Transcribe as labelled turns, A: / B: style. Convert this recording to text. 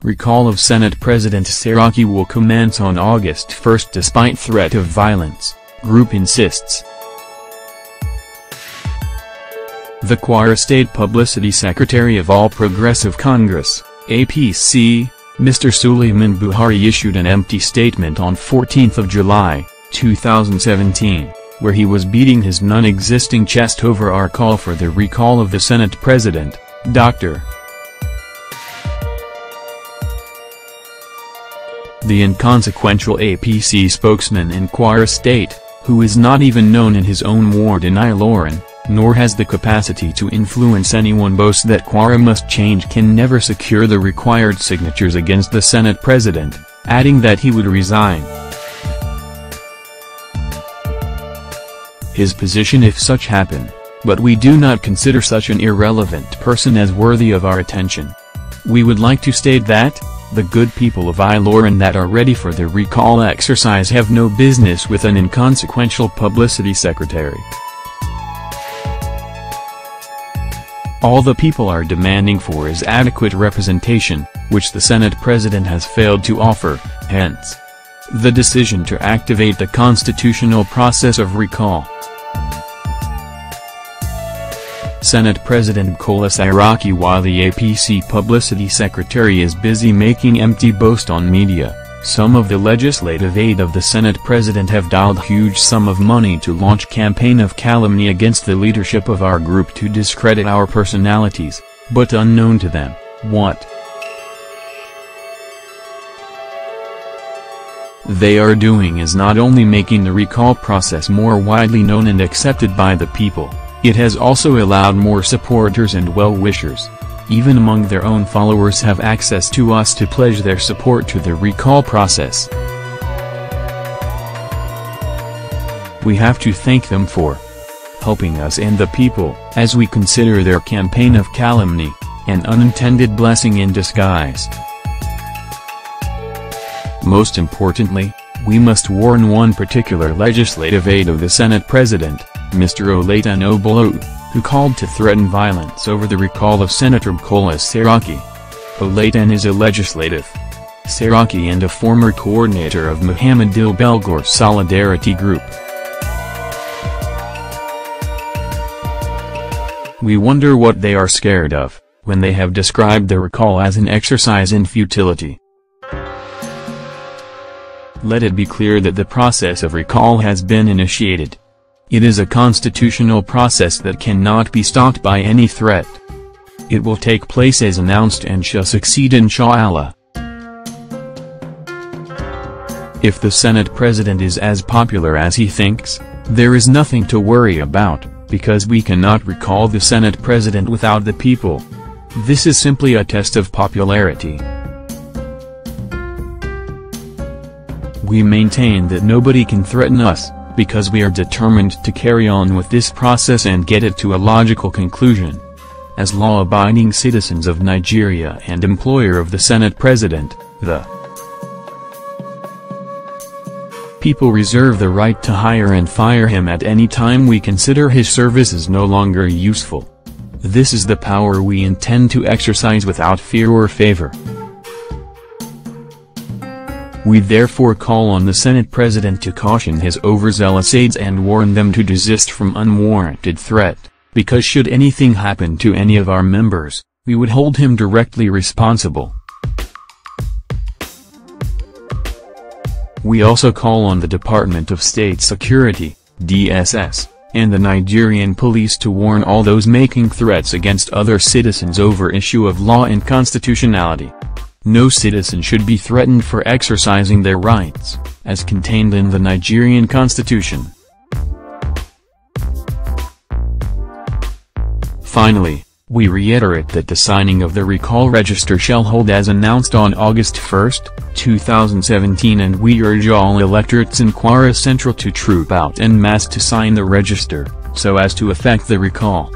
A: Recall of Senate President Saraki will commence on August 1 despite threat of violence, group insists. The Kwara State Publicity Secretary of All Progressive Congress, APC, Mr. Sulyman Buhari issued an empty statement on 14 July, 2017, where he was beating his non-existing chest over our call for the recall of the Senate President, Dr. The inconsequential APC spokesman in Kwara State, who is not even known in his own ward in Ilorin, nor has the capacity to influence anyone, boasts that Kwara Must Change can never secure the required signatures against the Senate President, adding that he would resign his position if such happened, but we do not consider such an irrelevant person as worthy of our attention. We would like to state that the good people of Ilorin that are ready for the recall exercise have no business with an inconsequential publicity secretary. All the people are demanding for is adequate representation, which the Senate President has failed to offer, hence the decision to activate the constitutional process of recall. Senate President Bukola Saraki. While the APC Publicity Secretary is busy making empty boast on media, some of the legislative aide of the Senate President have dialed huge sum of money to launch campaign of calumny against the leadership of our group to discredit our personalities, but unknown to them, what they are doing is not only making the recall process more widely known and accepted by the people, it has also allowed more supporters and well-wishers, even among their own followers, have access to us to pledge their support to the recall process. We have to thank them for helping us and the people, as we consider their campaign of calumny an unintended blessing in disguise. Most importantly, we must warn one particular legislative aide of the Senate President, Mr. Sulyman, who called to threaten violence over the recall of Senator Bukola Saraki. Sulyman is a legislative Saraki and a former coordinator of Muhammadul Belgore Solidarity Group. We wonder what they are scared of, when they have described the recall as an exercise in futility. Let it be clear that the process of recall has been initiated. It is a constitutional process that cannot be stopped by any threat. It will take place as announced and shall succeed, inshallah. If the Senate President is as popular as he thinks, there is nothing to worry about, because we cannot recall the Senate President without the people. This is simply a test of popularity. We maintain that nobody can threaten us, because we are determined to carry on with this process and get it to a logical conclusion. As law-abiding citizens of Nigeria and employer of the Senate President, the people reserve the right to hire and fire him at any time we consider his services no longer useful. This is the power we intend to exercise without fear or favor. We therefore call on the Senate President to caution his overzealous aides and warn them to desist from unwarranted threat, because should anything happen to any of our members, we would hold him directly responsible. We also call on the Department of State Security, DSS, and the Nigerian police to warn all those making threats against other citizens over issue of law and constitutionality. No citizen should be threatened for exercising their rights, as contained in the Nigerian Constitution. Finally, we reiterate that the signing of the recall register shall hold as announced on August 1, 2017, and we urge all electorates in Kwara Central to troop out en masse to sign the register, so as to effect the recall.